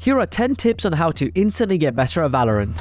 Here are 10 tips on how to instantly get better at Valorant.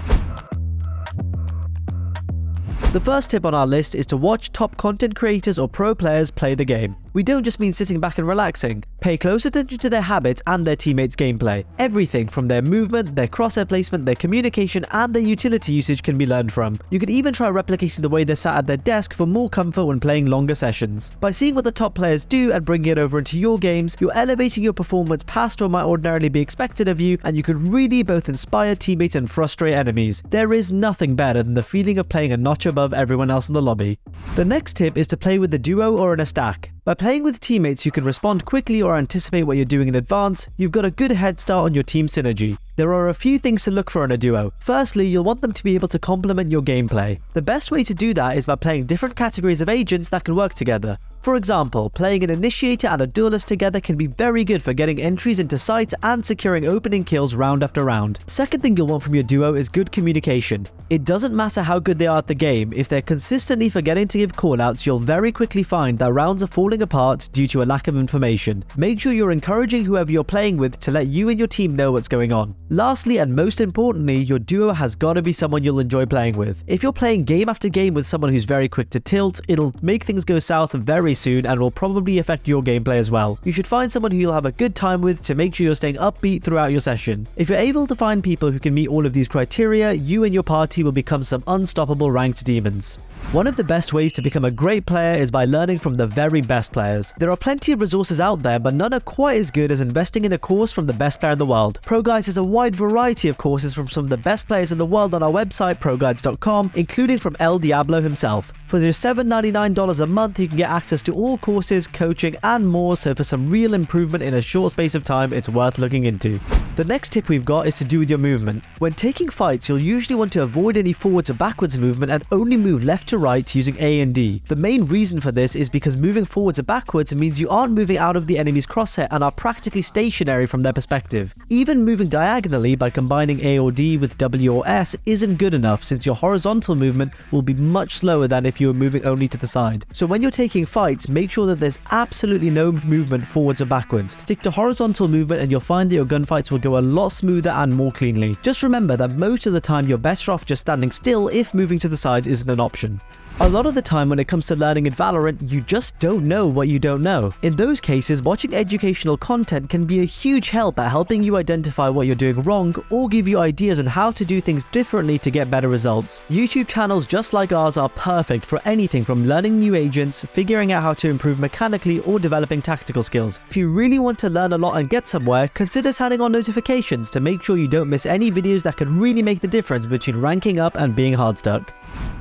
The first tip on our list is to watch top content creators or pro players play the game. We don't just mean sitting back and relaxing. Pay close attention to their habits and their teammates' gameplay. Everything from their movement, their crosshair placement, their communication, and their utility usage can be learned from. You can even try replicating the way they're sat at their desk for more comfort when playing longer sessions. By seeing what the top players do and bringing it over into your games, you're elevating your performance past what might ordinarily be expected of you, and you can really both inspire teammates and frustrate enemies. There is nothing better than the feeling of playing a notch above everyone else in the lobby. The next tip is to play with a duo or in a stack. By playing with teammates who can respond quickly or anticipate what you're doing in advance, you've got a good head start on your team synergy. There are a few things to look for in a duo. Firstly, you'll want them to be able to complement your gameplay. The best way to do that is by playing different categories of agents that can work together. For example, playing an initiator and a duelist together can be very good for getting entries into sites and securing opening kills round after round. Second thing you'll want from your duo is good communication. It doesn't matter how good they are at the game, if they're consistently forgetting to give callouts, you'll very quickly find that rounds are falling apart due to a lack of information. Make sure you're encouraging whoever you're playing with to let you and your team know what's going on. Lastly, and most importantly, your duo has got to be someone you'll enjoy playing with. If you're playing game after game with someone who's very quick to tilt, it'll make things go south very soon and will probably affect your gameplay as well. You should find someone who you'll have a good time with to make sure you're staying upbeat throughout your session. If you're able to find people who can meet all of these criteria, you and your party will become some unstoppable ranked demons. One of the best ways to become a great player is by learning from the very best players. There are plenty of resources out there, but none are quite as good as investing in a course from the best player in the world. ProGuides has a wide variety of courses from some of the best players in the world on our website, ProGuides.com, including from El Diablo himself. For just $7.99 a month, you can get access to all courses, coaching, and more, so for some real improvement in a short space of time, it's worth looking into. The next tip we've got is to do with your movement. When taking fights, you'll usually want to avoid any forwards or backwards movement and only move left to right using A and D. The main reason for this is because moving forwards or backwards means you aren't moving out of the enemy's crosshair and are practically stationary from their perspective. Even moving diagonally by combining A or D with W or S isn't good enough, since your horizontal movement will be much slower than if you were moving only to the side. So when you're taking fights, make sure that there's absolutely no movement forwards or backwards. Stick to horizontal movement and you'll find that your gunfights will go a lot smoother and more cleanly. Just remember that most of the time you're better off just standing still if moving to the sides isn't an option. A lot of the time when it comes to learning in Valorant, you just don't know what you don't know. In those cases, watching educational content can be a huge help at helping you identify what you're doing wrong or give you ideas on how to do things differently to get better results. YouTube channels just like ours are perfect for anything from learning new agents, figuring out how to improve mechanically, or developing tactical skills. If you really want to learn a lot and get somewhere, consider turning on notifications to make sure you don't miss any videos that could really make the difference between ranking up and being hard stuck.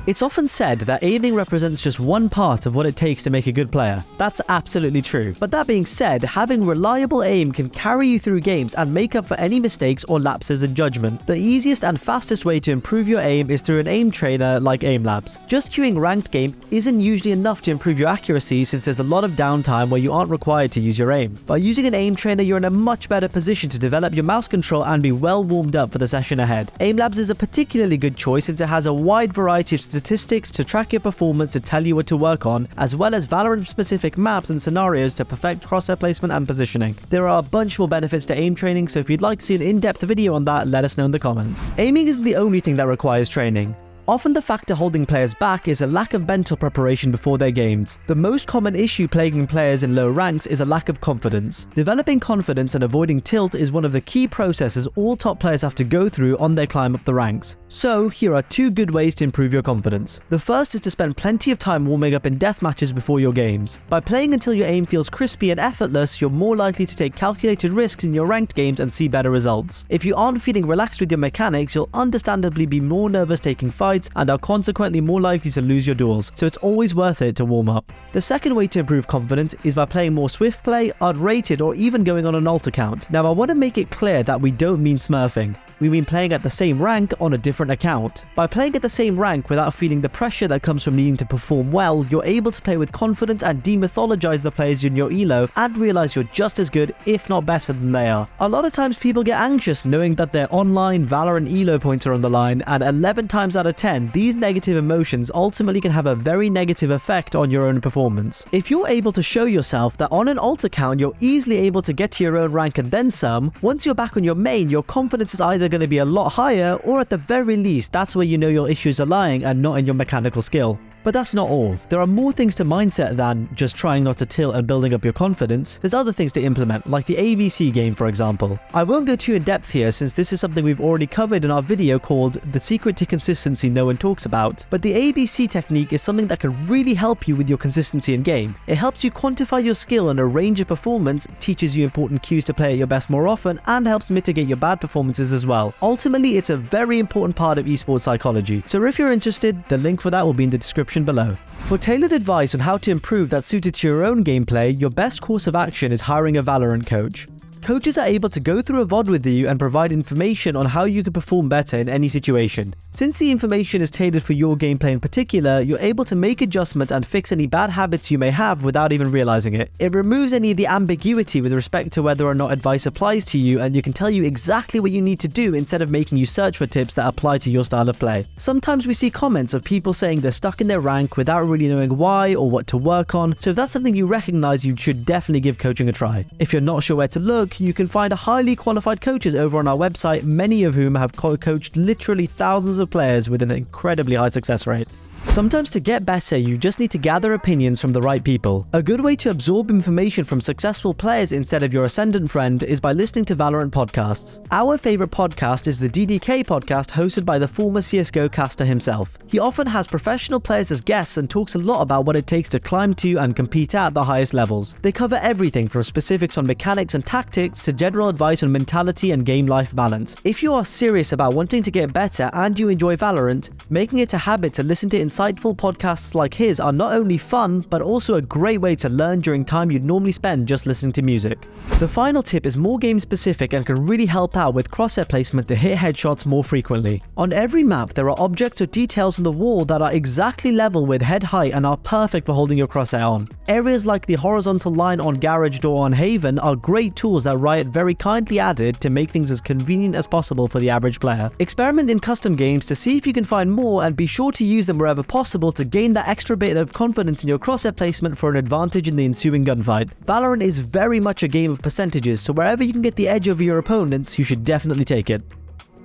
It's often said that aiming represents just one part of what it takes to make a good player. That's absolutely true. But that being said, having reliable aim can carry you through games and make up for any mistakes or lapses in judgment. The easiest and fastest way to improve your aim is through an aim trainer like Aim Labs. Just queuing ranked game isn't usually enough to improve your accuracy, since there's a lot of downtime where you aren't required to use your aim. By using an aim trainer, you're in a much better position to develop your mouse control and be well warmed up for the session ahead. Aim Labs is a particularly good choice since it has a wide variety of statistics to track your performance, to tell you what to work on, as well as Valorant specific maps and scenarios to perfect crosshair placement and positioning. There are a bunch more benefits to aim training, so if you'd like to see an in-depth video on that, let us know in the comments. Aiming isn't the only thing that requires training. Often the factor holding players back is a lack of mental preparation before their games. The most common issue plaguing players in low ranks is a lack of confidence. Developing confidence and avoiding tilt is one of the key processes all top players have to go through on their climb up the ranks. So here are 2 good ways to improve your confidence. The first is to spend plenty of time warming up in death matches before your games. By playing until your aim feels crispy and effortless, you're more likely to take calculated risks in your ranked games and see better results. If you aren't feeling relaxed with your mechanics, you'll understandably be more nervous taking fights and are consequently more likely to lose your duels, so it's always worth it to warm up. The second way to improve confidence is by playing more swift play, unrated, or even going on an alt account. Now I want to make it clear that we don't mean smurfing. we mean playing at the same rank on a different account. By playing at the same rank without feeling the pressure that comes from needing to perform well, you're able to play with confidence and demythologize the players in your elo and realize you're just as good, if not better than they are. A lot of times people get anxious knowing that their online Valorant elo points are on the line, and 11 times out of 10, these negative emotions ultimately can have a very negative effect on your own performance. If you're able to show yourself that on an alt account you're easily able to get to your own rank and then some, once you're back on your main, your confidence is either going to be a lot higher, or at the very least, that's where you know your issues are lying and not in your mechanical skill. But that's not all. There are more things to mindset than just trying not to tilt and building up your confidence. There's other things to implement, like the ABC game for example. I won't go too in depth here since this is something we've already covered in our video called The Secret to Consistency No One Talks About, but the ABC technique is something that can really help you with your consistency in game. It helps you quantify your skill and a range of performance, teaches you important cues to play at your best more often, and helps mitigate your bad performances as well. Ultimately, it's a very important part of esports psychology, so if you're interested, the link for that will be in the description below. For tailored advice on how to improve that's suited to your own gameplay, your best course of action is hiring a Valorant coach. Coaches are able to go through a VOD with you and provide information on how you can perform better in any situation. Since the information is tailored for your gameplay in particular, you're able to make adjustments and fix any bad habits you may have without even realizing it. It removes any of the ambiguity with respect to whether or not advice applies to you, and you can tell you exactly what you need to do instead of making you search for tips that apply to your style of play. Sometimes we see comments of people saying they're stuck in their rank without really knowing why or what to work on, so if that's something you recognize, you should definitely give coaching a try. If you're not sure where to look, you can find highly qualified coaches over on our website, many of whom have coached literally thousands of players with an incredibly high success rate. Sometimes to get better, you just need to gather opinions from the right people. A good way to absorb information from successful players instead of your ascendant friend is by listening to Valorant podcasts. Our favorite podcast is the DDK podcast, hosted by the former CSGO caster himself. He often has professional players as guests and talks a lot about what it takes to climb to and compete at the highest levels. They cover everything from specifics on mechanics and tactics to general advice on mentality and game-life balance. If you are serious about wanting to get better and you enjoy Valorant, making it a habit to listen to insightful podcasts like his are not only fun, but also a great way to learn during time you'd normally spend just listening to music. The final tip is more game specific and can really help out with crosshair placement to hit headshots more frequently. On every map, there are objects or details on the wall that are exactly level with head height and are perfect for holding your crosshair on. Areas like the horizontal line on Garage Door on Haven are great tools that Riot very kindly added to make things as convenient as possible for the average player. Experiment in custom games to see if you can find more, and be sure to use them wherever possible to gain that extra bit of confidence in your crosshair placement for an advantage in the ensuing gunfight. Valorant is very much a game of percentages, so wherever you can get the edge over your opponents, you should definitely take it.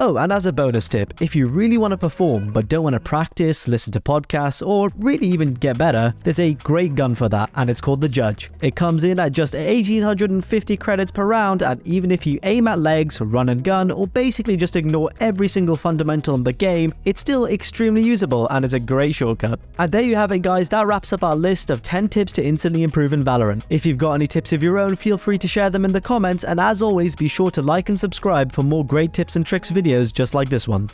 Oh, and as a bonus tip, if you really want to perform but don't want to practice, listen to podcasts, or really even get better, there's a great gun for that, and it's called the Judge. It comes in at just 1850 credits per round, and even if you aim at legs, run and gun, or basically just ignore every single fundamental in the game, it's still extremely usable and is a great shortcut. And there you have it guys, that wraps up our list of 10 tips to instantly improve in Valorant. If you've got any tips of your own, feel free to share them in the comments, and as always, be sure to like and subscribe for more great tips and tricks videos just like this one.